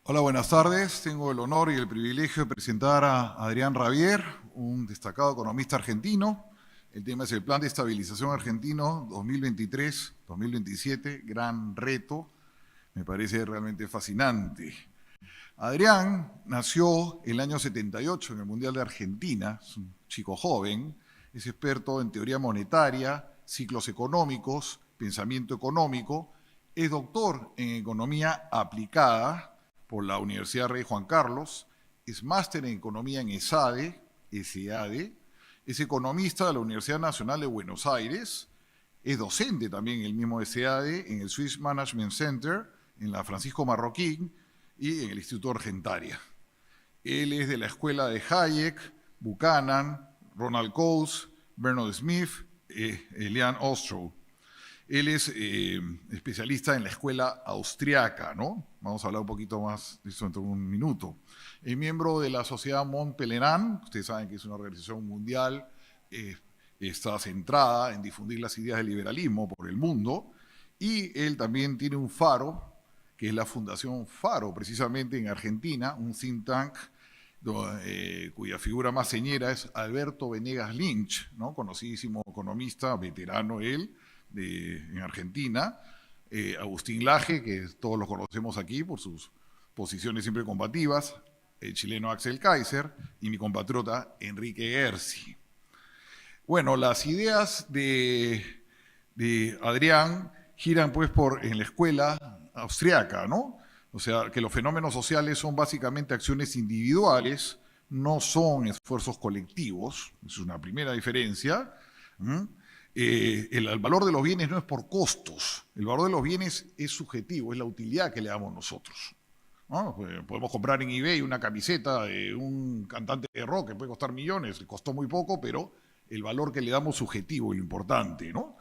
Hola, buenas tardes. Tengo el honor y el privilegio de presentar a Adrián Rabier, un destacado economista argentino. El tema es el Plan de Estabilización Argentino 2023-2027, gran reto. Me parece realmente fascinante. Adrián nació el año 78 en el Mundial de Argentina, es un chico joven, es experto en teoría monetaria, ciclos económicos, pensamiento económico, es doctor en economía aplicada por la Universidad Rey Juan Carlos, es máster en economía en SADE, es economista de la Universidad Nacional de Buenos Aires, es docente también en el mismo SADE, en el Swiss Management Center, en la Francisco Marroquín y en el Instituto Argentaria. Él es de la escuela de Hayek, Buchanan, Ronald Coase, Bernard Smith, Elian Ostrow. Él es especialista en la escuela austriaca, ¿no? Vamos a hablar un poquito más de eso dentro de un minuto. Es miembro de la Sociedad Mont Pelerin, ustedes saben que es una organización mundial, está centrada en difundir las ideas del liberalismo por el mundo, y él también tiene un faro, que es la Fundación Faro, precisamente en Argentina, un think tank cuya figura más señera es Alberto Venegas Lynch, ¿no? Conocidísimo economista, veterano él, en Argentina, Agustín Laje, que todos los conocemos aquí por sus posiciones siempre combativas, el chileno Axel Kaiser y mi compatriota Enrique Gersi. Bueno, las ideas de Adrián giran pues en la escuela austriaca, ¿no? O sea, que los fenómenos sociales son básicamente acciones individuales, no son esfuerzos colectivos, es una primera diferencia. El valor de los bienes no es por costos, el valor de los bienes es subjetivo, es la utilidad que le damos nosotros, ¿no? Podemos comprar en eBay una camiseta de un cantante de rock que puede costar millones, costó muy poco, pero el valor que le damos subjetivo es lo importante, ¿no?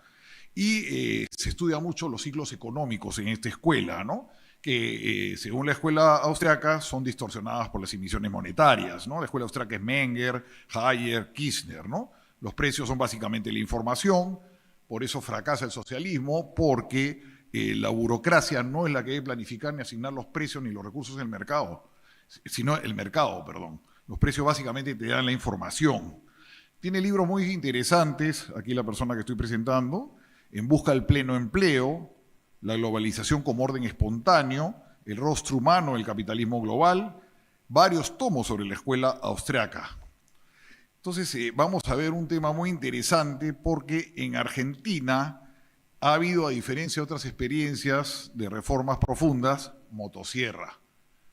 Y se estudia mucho los ciclos económicos en esta escuela, ¿no? Que según la escuela austriaca son distorsionadas por las emisiones monetarias, ¿no? La escuela austriaca es Menger, Hayek, Kirchner, ¿no? Los precios son básicamente la información, por eso fracasa el socialismo, porque la burocracia no es la que debe planificar ni asignar los precios ni los recursos del mercado, sino el mercado, perdón. Los precios básicamente te dan la información. Tiene libros muy interesantes, aquí la persona que estoy presentando, En busca del pleno empleo, La globalización como orden espontáneo, El rostro humano del capitalismo global, varios tomos sobre la escuela austriaca. Entonces, vamos a ver un tema muy interesante porque en Argentina ha habido, a diferencia de otras experiencias de reformas profundas, motosierra.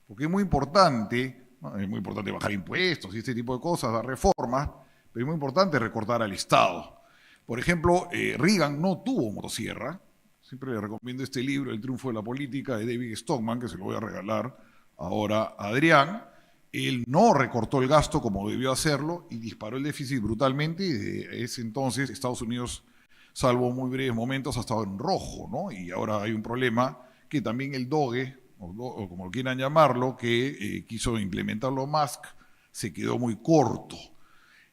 Porque es muy importante bajar impuestos y este tipo de cosas, dar reformas, pero es muy importante recortar al Estado. Por ejemplo, Reagan no tuvo motosierra. Siempre le recomiendo este libro, El triunfo de la política, de David Stockman, que se lo voy a regalar ahora a Adrián. Él no recortó el gasto como debió hacerlo y disparó el déficit brutalmente, y desde ese entonces Estados Unidos, salvo muy breves momentos, ha estado en rojo, ¿no? Y ahora hay un problema que también el DOGE, o como quieran llamarlo, que quiso implementarlo Musk, se quedó muy corto.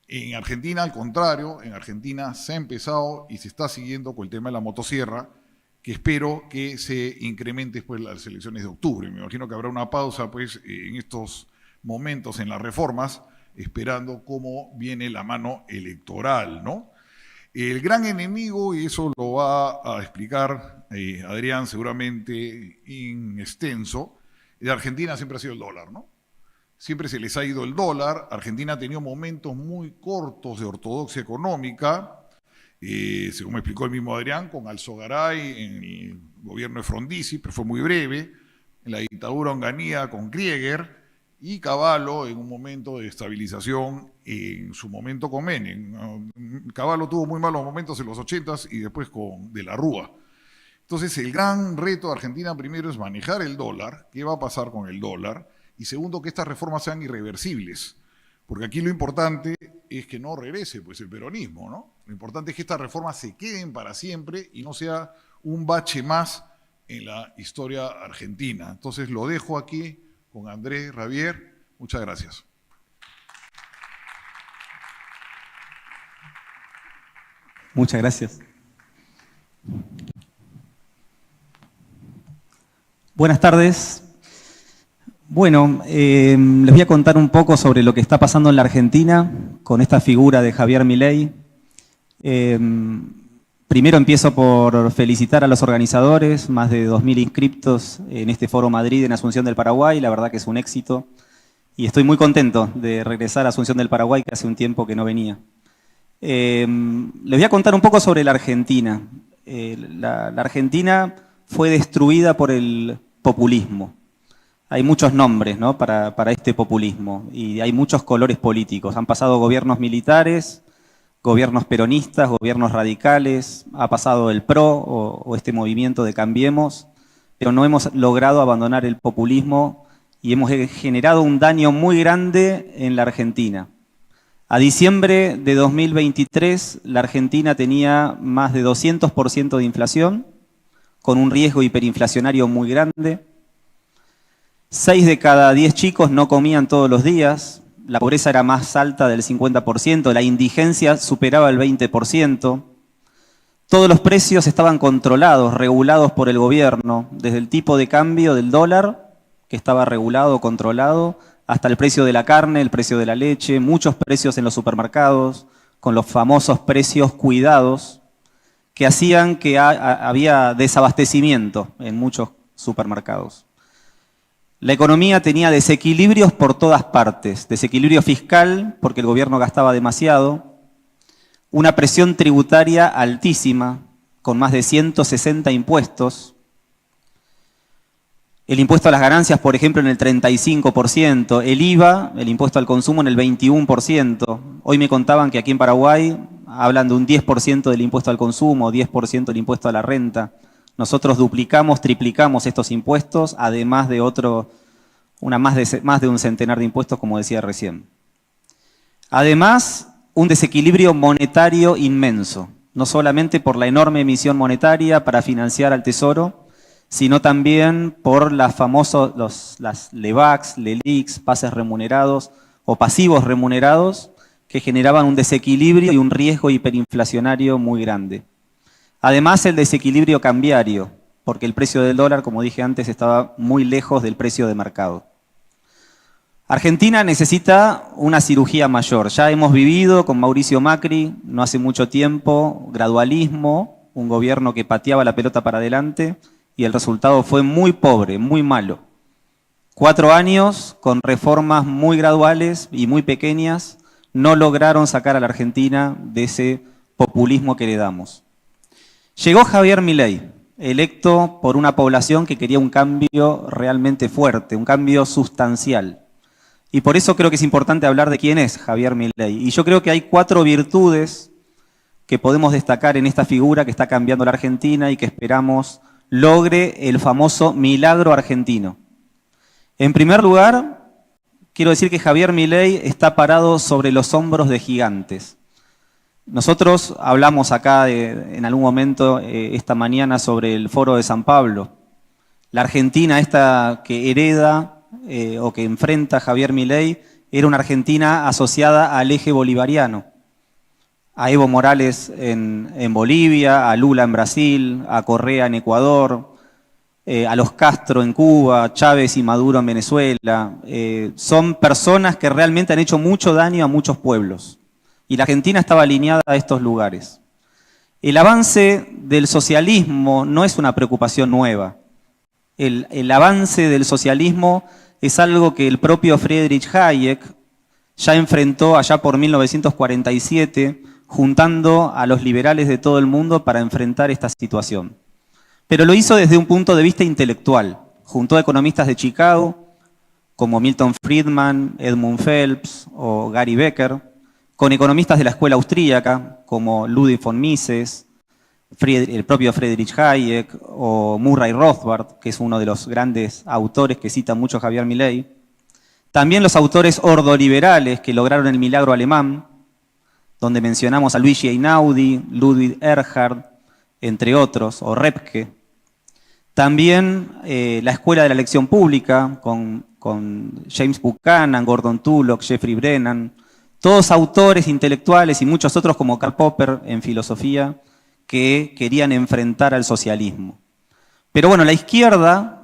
En Argentina, al contrario, en Argentina se ha empezado y se está siguiendo con el tema de la motosierra, que espero que se incremente después de las elecciones de octubre. Me imagino que habrá una pausa pues, en estos momentos en las reformas, esperando cómo viene la mano electoral, ¿no? El gran enemigo, y eso lo va a explicar Adrián seguramente en extenso, de Argentina siempre ha sido el dólar, ¿no? Siempre se les ha ido el dólar. Argentina ha tenido momentos muy cortos de ortodoxia económica, según me explicó el mismo Adrián, con Alzogaray en el gobierno de Frondizi, pero fue muy breve, en la dictadura Onganía con Krieger, y Cavallo en un momento de estabilización en su momento con Menem. Cavallo tuvo muy malos momentos en los 80s y después con De la Rúa. Entonces el gran reto de Argentina primero es manejar el dólar, qué va a pasar con el dólar, y segundo que estas reformas sean irreversibles, porque aquí lo importante es que no regrese pues el peronismo, ¿no? Lo importante es que estas reformas se queden para siempre y no sea un bache más en la historia argentina. Entonces lo dejo aquí con Andrés Rabier. Muchas gracias. Muchas gracias. Buenas tardes. Bueno, les voy a contar un poco sobre lo que está pasando en la Argentina con esta figura de Javier Milei. Primero empiezo por felicitar a los organizadores, más de 2.000 inscriptos en este Foro Madrid en Asunción del Paraguay, la verdad que es un éxito. Y estoy muy contento de regresar a Asunción del Paraguay, que hace un tiempo que no venía. Les voy a contar un poco sobre la Argentina. La Argentina fue destruida por el populismo. Hay muchos nombres, ¿no?, para este populismo y hay muchos colores políticos. Han pasado gobiernos militares, gobiernos peronistas, gobiernos radicales, ha pasado el PRO o este movimiento de Cambiemos, pero no hemos logrado abandonar el populismo y hemos generado un daño muy grande en la Argentina. A diciembre de 2023, la Argentina tenía más de 200% de inflación, con un riesgo hiperinflacionario muy grande. 6 de cada 10 chicos no comían todos los días, la pobreza era más alta del 50%, la indigencia superaba el 20%. Todos los precios estaban controlados, regulados por el gobierno, desde el tipo de cambio del dólar, que estaba regulado, controlado, hasta el precio de la carne, el precio de la leche, muchos precios en los supermercados, con los famosos precios cuidados, que hacían que había desabastecimiento en muchos supermercados. La economía tenía desequilibrios por todas partes, desequilibrio fiscal, porque el gobierno gastaba demasiado, una presión tributaria altísima, con más de 160 impuestos, el impuesto a las ganancias, por ejemplo, en el 35%, el IVA, el impuesto al consumo, en el 21%. Hoy me contaban que aquí en Paraguay hablan de un 10% del impuesto al consumo, 10% del impuesto a la renta. Nosotros duplicamos, triplicamos estos impuestos, además de más de un centenar de impuestos, como decía recién. Además, un desequilibrio monetario inmenso, no solamente por la enorme emisión monetaria para financiar al Tesoro, sino también por las LEVACs, LELIQs, pases remunerados o pasivos remunerados, que generaban un desequilibrio y un riesgo hiperinflacionario muy grande. Además, el desequilibrio cambiario, porque el precio del dólar, como dije antes, estaba muy lejos del precio de mercado. Argentina necesita una cirugía mayor. Ya hemos vivido con Mauricio Macri, no hace mucho tiempo, gradualismo, un gobierno que pateaba la pelota para adelante, y el resultado fue muy pobre, muy malo. 4 años con reformas muy graduales y muy pequeñas no lograron sacar a la Argentina de ese populismo que heredamos. Llegó Javier Milei, electo por una población que quería un cambio realmente fuerte, un cambio sustancial. Y por eso creo que es importante hablar de quién es Javier Milei. Y yo creo que hay 4 virtudes que podemos destacar en esta figura que está cambiando la Argentina y que esperamos logre el famoso milagro argentino. En primer lugar, quiero decir que Javier Milei está parado sobre los hombros de gigantes. Nosotros hablamos acá en algún momento esta mañana sobre el Foro de San Pablo. La Argentina esta que hereda o que enfrenta Javier Milei era una Argentina asociada al eje bolivariano. A Evo Morales en Bolivia, a Lula en Brasil, a Correa en Ecuador, a los Castro en Cuba, Chávez y Maduro en Venezuela. Son personas que realmente han hecho mucho daño a muchos pueblos. Y la Argentina estaba alineada a estos lugares. El avance del socialismo no es una preocupación nueva. El avance del socialismo es algo que el propio Friedrich Hayek ya enfrentó allá por 1947, juntando a los liberales de todo el mundo para enfrentar esta situación. Pero lo hizo desde un punto de vista intelectual. Juntó a economistas de Chicago, como Milton Friedman, Edmund Phelps o Gary Becker, con economistas de la escuela austríaca, como Ludwig von Mises, el propio Friedrich Hayek o Murray Rothbard, que es uno de los grandes autores que cita mucho Javier Milei. También los autores ordoliberales que lograron el milagro alemán, donde mencionamos a Luigi Einaudi, Ludwig Erhard, entre otros, o Repke. También la escuela de la elección pública, con James Buchanan, Gordon Tullock, Jeffrey Brennan, todos autores intelectuales y muchos otros como Karl Popper en filosofía, que querían enfrentar al socialismo. Pero bueno, la izquierda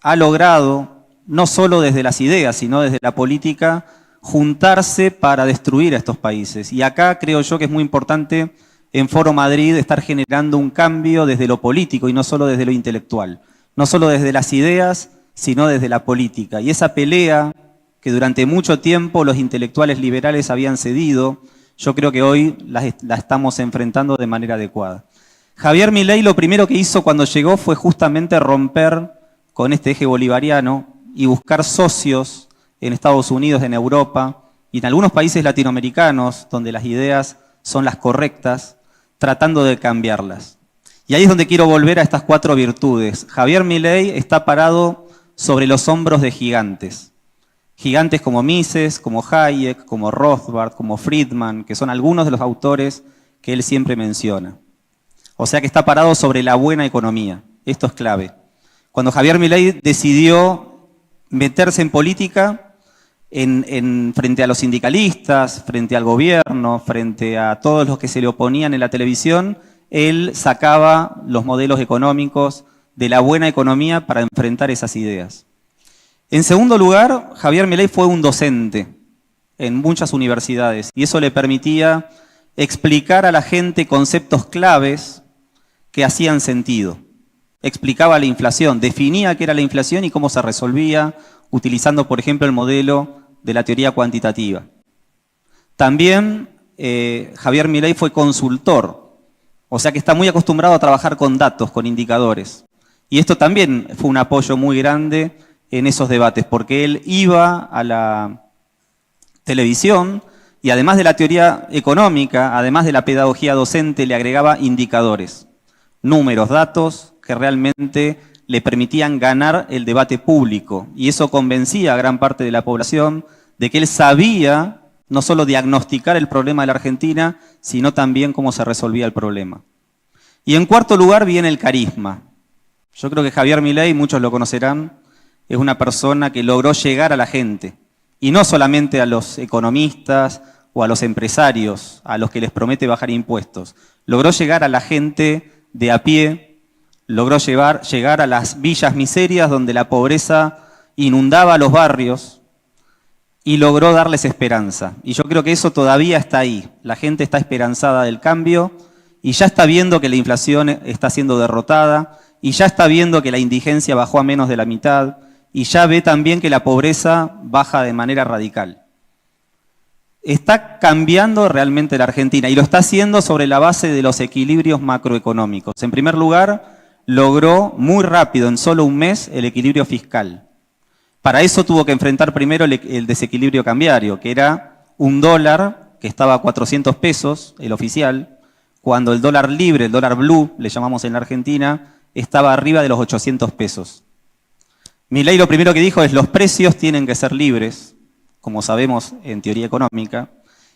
ha logrado no solo desde las ideas, sino desde la política, juntarse para destruir a estos países. Y acá creo yo que es muy importante en Foro Madrid estar generando un cambio desde lo político y no solo desde lo intelectual. No solo desde las ideas, sino desde la política. Y esa pelea que durante mucho tiempo los intelectuales liberales habían cedido, yo creo que hoy la estamos enfrentando de manera adecuada. Javier Milei lo primero que hizo cuando llegó fue justamente romper con este eje bolivariano y buscar socios en Estados Unidos, en Europa y en algunos países latinoamericanos donde las ideas son las correctas, tratando de cambiarlas. Y ahí es donde quiero volver a estas 4 virtudes. Javier Milei está parado sobre los hombros de gigantes. Gigantes como Mises, como Hayek, como Rothbard, como Friedman, que son algunos de los autores que él siempre menciona. O sea que está parado sobre la buena economía. Esto es clave. Cuando Javier Milei decidió meterse en política, frente a los sindicalistas, frente al gobierno, frente a todos los que se le oponían en la televisión, él sacaba los modelos económicos de la buena economía para enfrentar esas ideas. En segundo lugar, Javier Milei fue un docente en muchas universidades y eso le permitía explicar a la gente conceptos claves que hacían sentido. Explicaba la inflación, definía qué era la inflación y cómo se resolvía, utilizando, por ejemplo, el modelo de la teoría cuantitativa. También Javier Milei fue consultor, o sea que está muy acostumbrado a trabajar con datos, con indicadores. Y esto también fue un apoyo muy grande en esos debates, porque él iba a la televisión y además de la teoría económica, además de la pedagogía docente, le agregaba indicadores, números, datos que realmente le permitían ganar el debate público. Y eso convencía a gran parte de la población de que él sabía no solo diagnosticar el problema de la Argentina, sino también cómo se resolvía el problema. Y en cuarto lugar viene el carisma. Yo creo que Javier Milei, muchos lo conocerán, es una persona que logró llegar a la gente, y no solamente a los economistas o a los empresarios, a los que les promete bajar impuestos. Logró llegar a la gente de a pie, logró llegar a las villas miserias donde la pobreza inundaba los barrios y logró darles esperanza. Y yo creo que eso todavía está ahí. La gente está esperanzada del cambio y ya está viendo que la inflación está siendo derrotada y ya está viendo que la indigencia bajó a menos de la mitad y ya ve también que la pobreza baja de manera radical. Está cambiando realmente la Argentina y lo está haciendo sobre la base de los equilibrios macroeconómicos. En primer lugar, logró muy rápido, en solo un mes, el equilibrio fiscal. Para eso tuvo que enfrentar primero el desequilibrio cambiario, que era un dólar que estaba a 400 pesos, el oficial, cuando el dólar libre, el dólar blue, le llamamos en la Argentina, estaba arriba de los 800 pesos. Milei lo primero que dijo es los precios tienen que ser libres, como sabemos en teoría económica,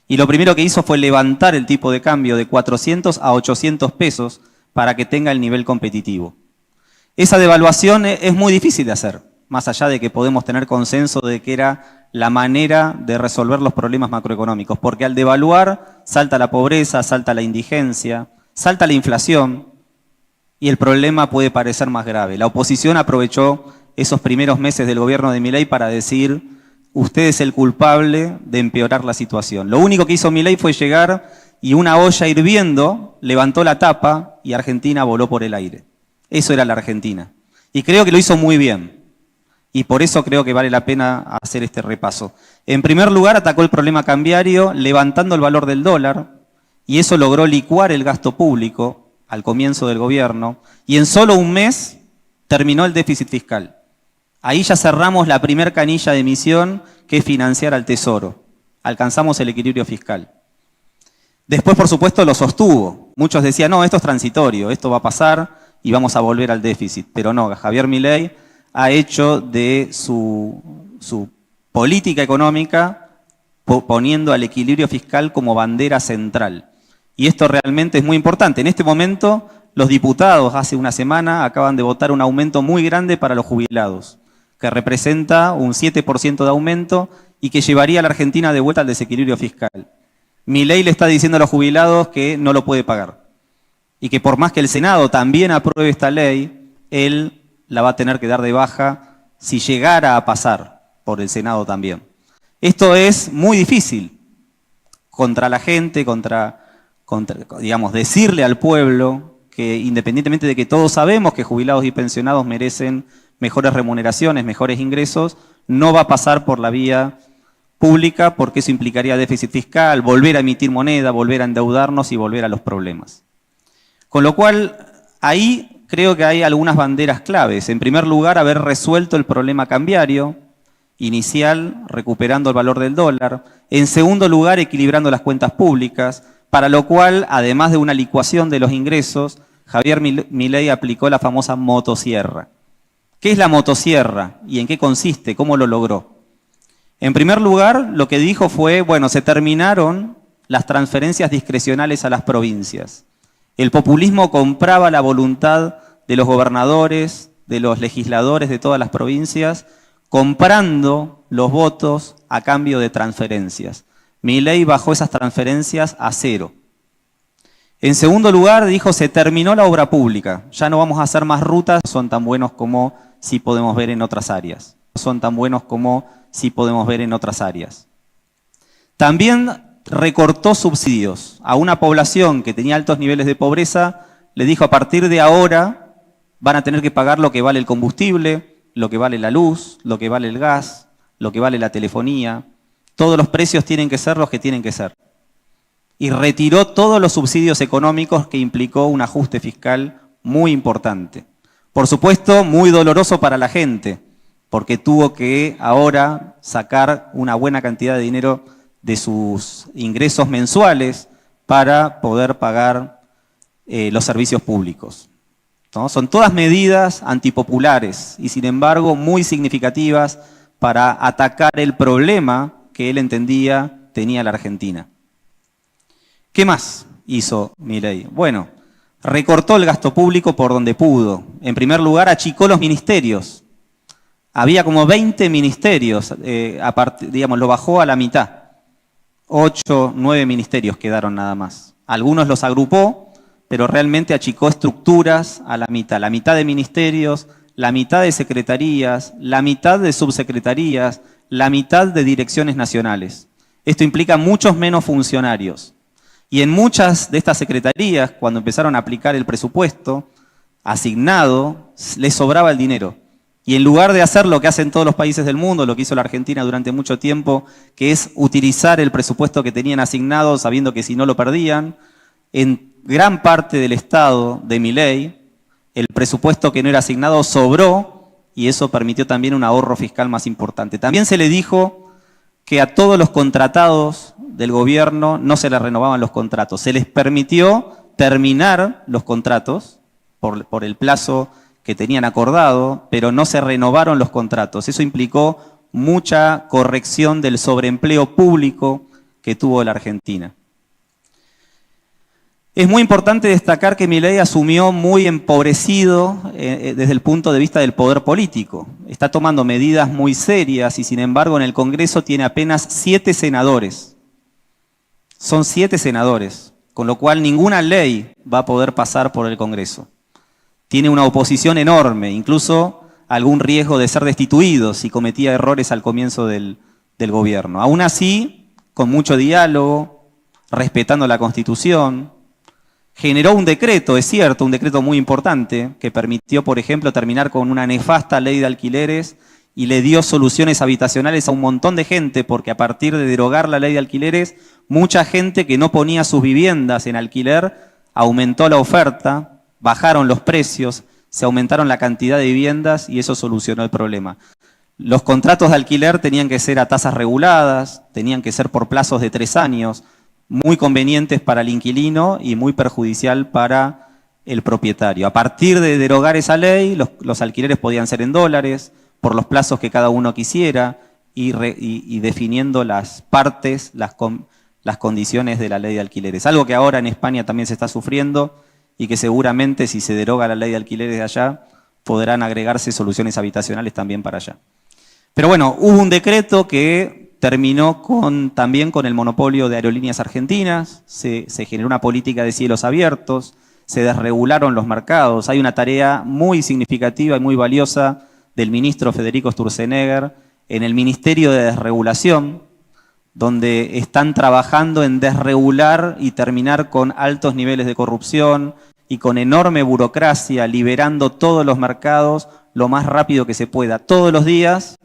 y lo primero que hizo fue levantar el tipo de cambio de 400 a 800 pesos para que tenga el nivel competitivo. Esa devaluación es muy difícil de hacer, más allá de que podemos tener consenso de que era la manera de resolver los problemas macroeconómicos, porque al devaluar salta la pobreza, salta la indigencia, salta la inflación y el problema puede parecer más grave. La oposición aprovechó esos primeros meses del gobierno de Milei para decir usted es el culpable de empeorar la situación. Lo único que hizo Milei fue llegar y una olla hirviendo levantó la tapa y Argentina voló por el aire. Eso era la Argentina. Y creo que lo hizo muy bien. Y por eso creo que vale la pena hacer este repaso. En primer lugar, atacó el problema cambiario levantando el valor del dólar y eso logró licuar el gasto público al comienzo del gobierno y en solo un mes terminó el déficit fiscal. Ahí ya cerramos la primer canilla de emisión que es financiar al Tesoro. Alcanzamos el equilibrio fiscal. Después, por supuesto, lo sostuvo. Muchos decían, no, esto es transitorio, esto va a pasar y vamos a volver al déficit. Pero no, Javier Milei ha hecho de su política económica poniendo al equilibrio fiscal como bandera central. Y esto realmente es muy importante. En este momento, los diputados hace una semana acaban de votar un aumento muy grande para los jubilados, que representa un 7% de aumento y que llevaría a la Argentina de vuelta al desequilibrio fiscal. Milei le está diciendo a los jubilados que no lo puede pagar y que por más que el Senado también apruebe esta ley, él la va a tener que dar de baja si llegara a pasar por el Senado también. Esto es muy difícil contra la gente, digamos, decirle al pueblo que independientemente de que todos sabemos que jubilados y pensionados merecen mejores remuneraciones, mejores ingresos, no va a pasar por la vía pública porque eso implicaría déficit fiscal, volver a emitir moneda, volver a endeudarnos y volver a los problemas. Con lo cual, ahí creo que hay algunas banderas claves. En primer lugar, haber resuelto el problema cambiario inicial, recuperando el valor del dólar. En segundo lugar, equilibrando las cuentas públicas, para lo cual, además de una licuación de los ingresos, Javier Milei aplicó la famosa motosierra. ¿Qué es la motosierra y en qué consiste? ¿Cómo lo logró? En primer lugar, lo que dijo fue, bueno, se terminaron las transferencias discrecionales a las provincias. El populismo compraba la voluntad de los gobernadores, de los legisladores de todas las provincias, comprando los votos a cambio de transferencias. Milei bajó esas transferencias a 0. En segundo lugar, dijo, se terminó la obra pública. Ya no vamos a hacer más rutas, son tan buenos como sí podemos ver en otras áreas. Son tan buenos como sí podemos ver en otras áreas. También recortó subsidios a una población que tenía altos niveles de pobreza, le dijo a partir de ahora van a tener que pagar lo que vale el combustible, lo que vale la luz, lo que vale el gas, lo que vale la telefonía. Todos los precios tienen que ser los que tienen que ser. Y retiró todos los subsidios económicos que implicó un ajuste fiscal muy importante. Por supuesto, muy doloroso para la gente, porque tuvo que ahora sacar una buena cantidad de dinero de sus ingresos mensuales para poder pagar los servicios públicos, ¿no? Son todas medidas antipopulares y sin embargo muy significativas para atacar el problema que él entendía tenía la Argentina. ¿Qué más hizo Milei? Bueno, recortó el gasto público por donde pudo. En primer lugar, achicó los ministerios. Había como 20 ministerios, digamos, lo bajó a la mitad. 8, 9 ministerios quedaron nada más. Algunos los agrupó, pero realmente achicó estructuras a la mitad de ministerios, la mitad de secretarías, la mitad de subsecretarías, la mitad de direcciones nacionales. Esto implica muchos menos funcionarios. Y en muchas de estas secretarías, cuando empezaron a aplicar el presupuesto asignado, les sobraba el dinero. Y en lugar de hacer lo que hacen todos los países del mundo, lo que hizo la Argentina durante mucho tiempo, que es utilizar el presupuesto que tenían asignado sabiendo que si no lo perdían, en gran parte del Estado de Milei, el presupuesto que no era asignado sobró y eso permitió también un ahorro fiscal más importante. También se le dijo que a todos los contratados del gobierno no se les renovaban los contratos. Se les permitió terminar los contratos por el plazo que tenían acordado, pero no se renovaron los contratos. Eso implicó mucha corrección del sobreempleo público que tuvo la Argentina. Es muy importante destacar que Milei asumió muy empobrecido desde el punto de vista del poder político. Está tomando medidas muy serias y sin embargo en el Congreso tiene apenas 7 senadores. Son 7 senadores, con lo cual ninguna ley va a poder pasar por el Congreso. Tiene una oposición enorme, incluso algún riesgo de ser destituido si cometía errores al comienzo del gobierno. Aún así, con mucho diálogo, respetando la Constitución, generó un decreto, es cierto, un decreto muy importante, que permitió, por ejemplo, terminar con una nefasta ley de alquileres y le dio soluciones habitacionales a un montón de gente, porque a partir de derogar la ley de alquileres, mucha gente que no ponía sus viviendas en alquiler, aumentó la oferta, bajaron los precios, se aumentaron la cantidad de viviendas y eso solucionó el problema. Los contratos de alquiler tenían que ser a tasas reguladas, tenían que ser por plazos de 3 años, muy convenientes para el inquilino y muy perjudicial para el propietario. A partir de derogar esa ley, los alquileres podían ser en dólares, por los plazos que cada uno quisiera, y definiendo las partes, las condiciones de la ley de alquileres. Algo que ahora en España también se está sufriendo y que seguramente si se deroga la ley de alquileres de allá, podrán agregarse soluciones habitacionales también para allá. Pero bueno, hubo un decreto que terminó también con el monopolio de Aerolíneas Argentinas, se generó una política de cielos abiertos, se desregularon los mercados. Hay una tarea muy significativa y muy valiosa del ministro Federico Sturzenegger en el Ministerio de Desregulación, donde están trabajando en desregular y terminar con altos niveles de corrupción y con enorme burocracia, liberando todos los mercados lo más rápido que se pueda. Todos los días,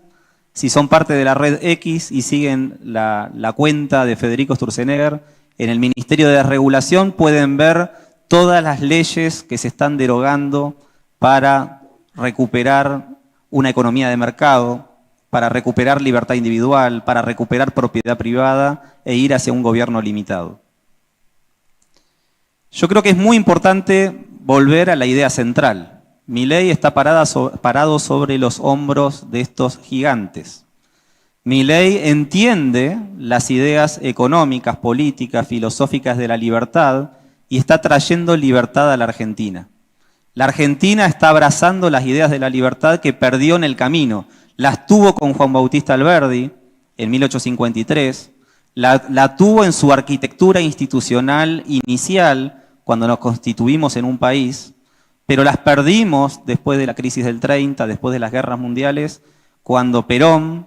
si son parte de la red X y siguen la cuenta de Federico Sturzenegger, en el Ministerio de Desregulación pueden ver todas las leyes que se están derogando para recuperar una economía de mercado, para recuperar libertad individual, para recuperar propiedad privada e ir hacia un gobierno limitado. Yo creo que es muy importante volver a la idea central. Milei está parado sobre los hombros de estos gigantes. Milei entiende las ideas económicas, políticas, filosóficas de la libertad y está trayendo libertad a la Argentina. La Argentina está abrazando las ideas de la libertad que perdió en el camino. Las tuvo con Juan Bautista Alberdi en 1853, la tuvo en su arquitectura institucional inicial cuando nos constituimos en un país, pero las perdimos después de la crisis del 30, después de las guerras mundiales, cuando Perón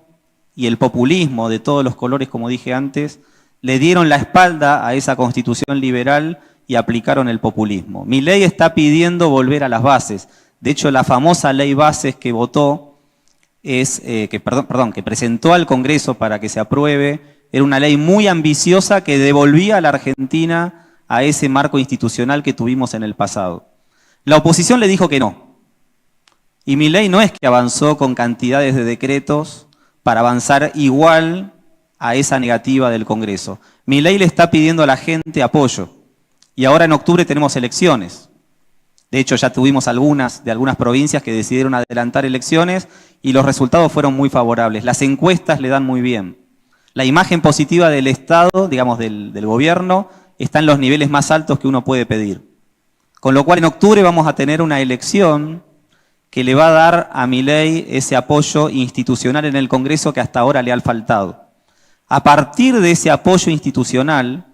y el populismo de todos los colores, como dije antes, le dieron la espalda a esa constitución liberal y aplicaron el populismo. Milei está pidiendo volver a las bases. De hecho, la famosa ley bases que votó, que presentó al Congreso para que se apruebe, era una ley muy ambiciosa que devolvía a la Argentina a ese marco institucional que tuvimos en el pasado. La oposición le dijo que no. Y Milei no es que avanzó con cantidades de decretos para avanzar igual a esa negativa del Congreso. Milei le está pidiendo a la gente apoyo. Y ahora en octubre tenemos elecciones. De hecho, ya tuvimos de algunas provincias que decidieron adelantar elecciones y los resultados fueron muy favorables. Las encuestas le dan muy bien. La imagen positiva del Estado, digamos del gobierno, está en los niveles más altos que uno puede pedir. Con lo cual en octubre vamos a tener una elección que le va a dar a Milei ese apoyo institucional en el Congreso que hasta ahora le ha faltado. A partir de ese apoyo institucional,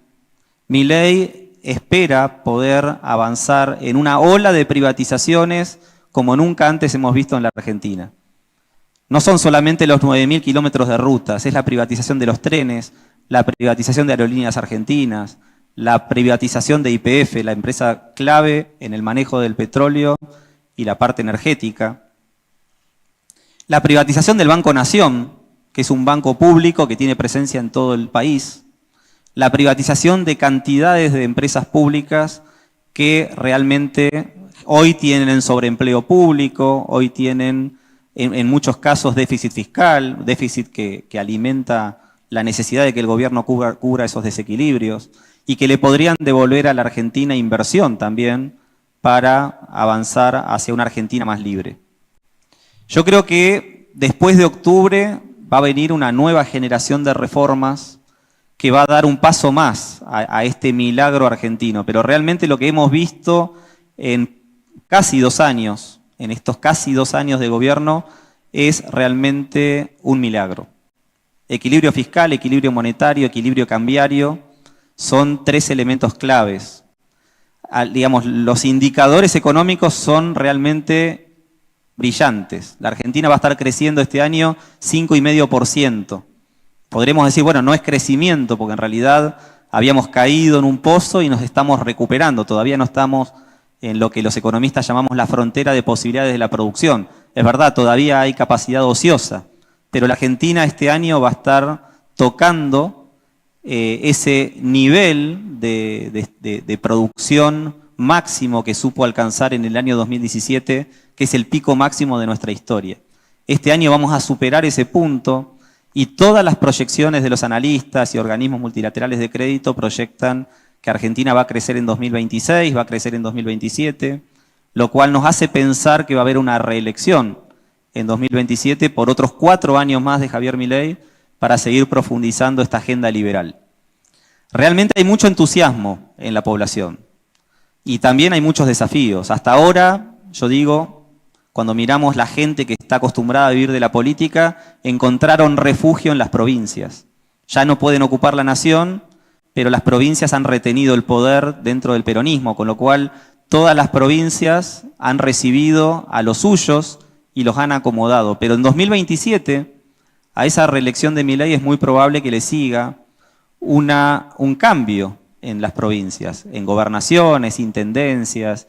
Milei espera poder avanzar en una ola de privatizaciones como nunca antes hemos visto en la Argentina. No son solamente los 9.000 kilómetros de rutas, es la privatización de los trenes, la privatización de Aerolíneas Argentinas, la privatización de YPF, la empresa clave en el manejo del petróleo y la parte energética. La privatización del Banco Nación, que es un banco público que tiene presencia en todo el país. La privatización de cantidades de empresas públicas que realmente hoy tienen sobreempleo público, hoy tienen en muchos casos déficit fiscal, déficit que alimenta la necesidad de que el gobierno cubra esos desequilibrios y que le podrían devolver a la Argentina inversión también para avanzar hacia una Argentina más libre. Yo creo que después de octubre va a venir una nueva generación de reformas que va a dar un paso más a este milagro argentino. Pero realmente lo que hemos visto en casi 2 años, en estos casi 2 años de gobierno, es realmente un milagro. Equilibrio fiscal, equilibrio monetario, equilibrio cambiario, son 3 elementos claves. Digamos, los indicadores económicos son realmente brillantes. La Argentina va a estar creciendo este año 5,5%. Podremos decir, bueno, no es crecimiento, porque en realidad habíamos caído en un pozo y nos estamos recuperando. Todavía no estamos en lo que los economistas llamamos la frontera de posibilidades de la producción. Es verdad, todavía hay capacidad ociosa, pero la Argentina este año va a estar tocando ese nivel de producción máximo que supo alcanzar en el año 2017, que es el pico máximo de nuestra historia. Este año vamos a superar ese punto. Y todas las proyecciones de los analistas y organismos multilaterales de crédito proyectan que Argentina va a crecer en 2026, va a crecer en 2027, lo cual nos hace pensar que va a haber una reelección en 2027 por otros 4 años más de Javier Milei para seguir profundizando esta agenda liberal. Realmente hay mucho entusiasmo en la población y también hay muchos desafíos. Hasta ahora, yo digo, cuando miramos la gente que está acostumbrada a vivir de la política, encontraron refugio en las provincias. Ya no pueden ocupar la nación, pero las provincias han retenido el poder dentro del peronismo, con lo cual todas las provincias han recibido a los suyos y los han acomodado. Pero en 2027, a esa reelección de Milei es muy probable que le siga un cambio en las provincias, en gobernaciones, intendencias,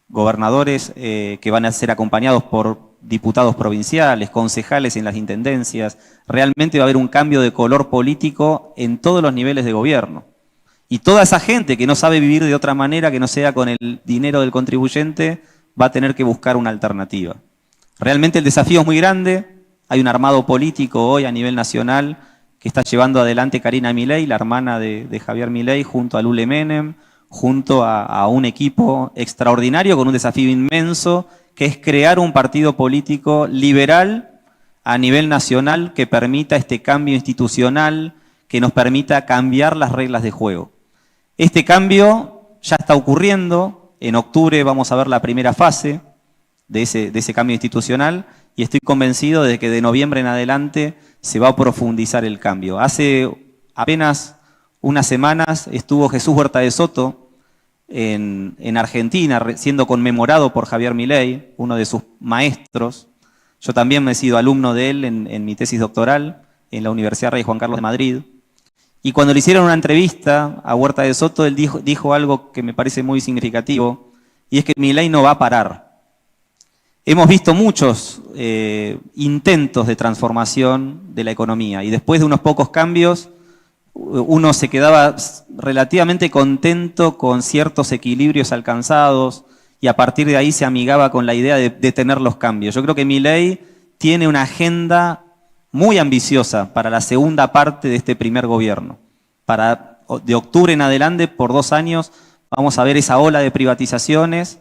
gobernadores que van a ser acompañados por diputados provinciales, concejales en las intendencias. Realmente va a haber un cambio de color político en todos los niveles de gobierno. Y toda esa gente que no sabe vivir de otra manera que no sea con el dinero del contribuyente va a tener que buscar una alternativa. Realmente el desafío es muy grande. Hay un armado político hoy a nivel nacional que está llevando adelante Karina Milei, la hermana de Javier Milei, junto a Lule Menem, junto a un equipo extraordinario con un desafío inmenso, que es crear un partido político liberal a nivel nacional que permita este cambio institucional, que nos permita cambiar las reglas de juego. Este cambio ya está ocurriendo. En octubre vamos a ver la primera fase de ese cambio institucional y estoy convencido de que de noviembre en adelante se va a profundizar el cambio. Hace apenas unas semanas estuvo Jesús Huerta de Soto en Argentina, siendo conmemorado por Javier Milei, uno de sus maestros. Yo también me he sido alumno de él en mi tesis doctoral en la Universidad Rey Juan Carlos de Madrid. Y cuando le hicieron una entrevista a Huerta de Soto, él dijo algo que me parece muy significativo, y es que Milei no va a parar. Hemos visto muchos intentos de transformación de la economía, y después de unos pocos cambios, uno se quedaba relativamente contento con ciertos equilibrios alcanzados, y a partir de ahí se amigaba con la idea de detener los cambios. Yo creo que Milei tiene una agenda muy ambiciosa para la segunda parte de este primer gobierno. De octubre en adelante, por 2 años, vamos a ver esa ola de privatizaciones,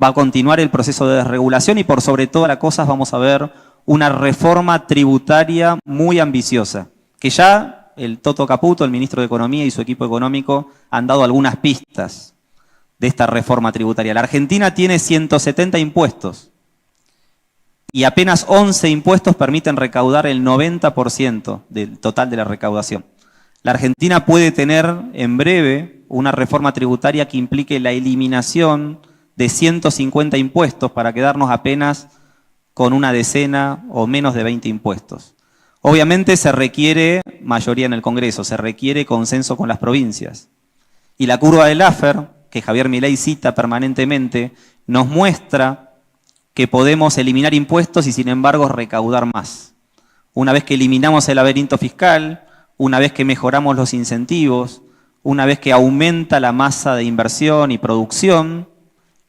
va a continuar el proceso de desregulación y por sobre todas las cosas vamos a ver una reforma tributaria muy ambiciosa, que ya el Toto Caputo, el ministro de Economía y su equipo económico han dado algunas pistas de esta reforma tributaria. La Argentina tiene 170 impuestos. Y apenas 11 impuestos permiten recaudar el 90% del total de la recaudación. La Argentina puede tener en breve una reforma tributaria que implique la eliminación de 150 impuestos para quedarnos apenas con una decena o menos de 20 impuestos. Obviamente se requiere mayoría en el Congreso, se requiere consenso con las provincias. Y la curva de Laffer, que Javier Milei cita permanentemente, nos muestra que podemos eliminar impuestos y sin embargo recaudar más. Una vez que eliminamos el laberinto fiscal, una vez que mejoramos los incentivos, una vez que aumenta la masa de inversión y producción,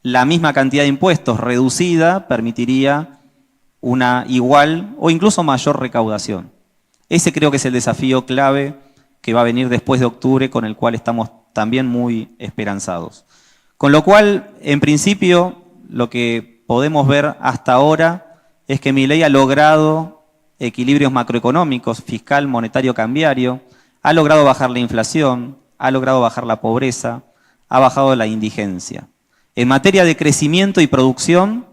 la misma cantidad de impuestos reducida permitiría una igual o incluso mayor recaudación. Ese creo que es el desafío clave que va a venir después de octubre, con el cual estamos también muy esperanzados. Con lo cual, en principio, lo que podemos ver hasta ahora es que Milei ha logrado equilibrios macroeconómicos, fiscal, monetario, cambiario, ha logrado bajar la inflación, ha logrado bajar la pobreza, ha bajado la indigencia. En materia de crecimiento y producción,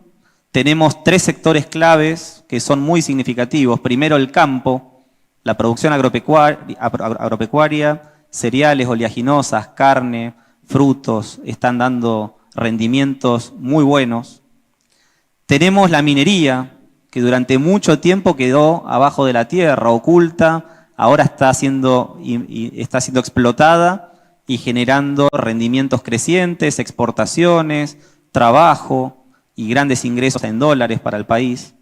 tenemos 3 sectores claves que son muy significativos. Primero, el campo, la producción agropecuaria, cereales, oleaginosas, carne, frutos, están dando rendimientos muy buenos. Tenemos la minería, que durante mucho tiempo quedó abajo de la tierra, oculta, ahora está siendo explotada y generando rendimientos crecientes, exportaciones, trabajo y grandes ingresos en dólares para el país.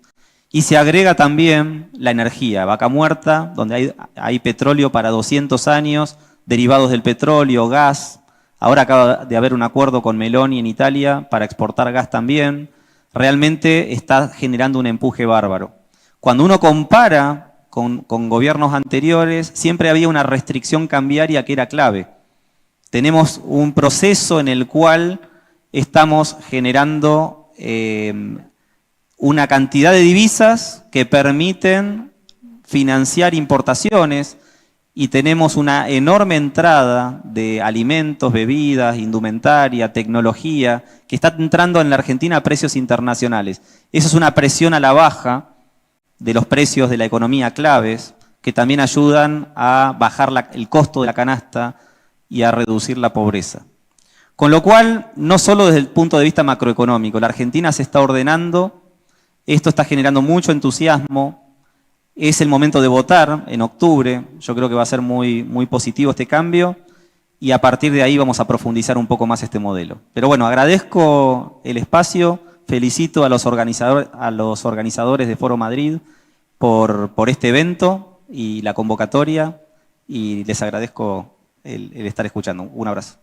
Y se agrega también la energía, Vaca Muerta, donde hay petróleo para 200 años, derivados del petróleo, gas. Ahora acaba de haber un acuerdo con Meloni en Italia para exportar gas también. Realmente está generando un empuje bárbaro. Cuando uno compara con gobiernos anteriores, siempre había una restricción cambiaria que era clave. Tenemos un proceso en el cual estamos generando una cantidad de divisas que permiten financiar importaciones y tenemos una enorme entrada de alimentos, bebidas, indumentaria, tecnología, que está entrando en la Argentina a precios internacionales. Eso es una presión a la baja de los precios de la economía claves, que también ayudan a bajar el costo de la canasta y a reducir la pobreza. Con lo cual, no solo desde el punto de vista macroeconómico, la Argentina se está ordenando Esto está generando mucho entusiasmo. Es el momento de votar en octubre. Yo creo que va a ser muy, muy positivo este cambio. Y a partir de ahí vamos a profundizar un poco más este modelo. Pero bueno, agradezco el espacio, felicito a los organizadores de Foro Madrid por este evento y la convocatoria, y les agradezco el estar escuchando. Un abrazo.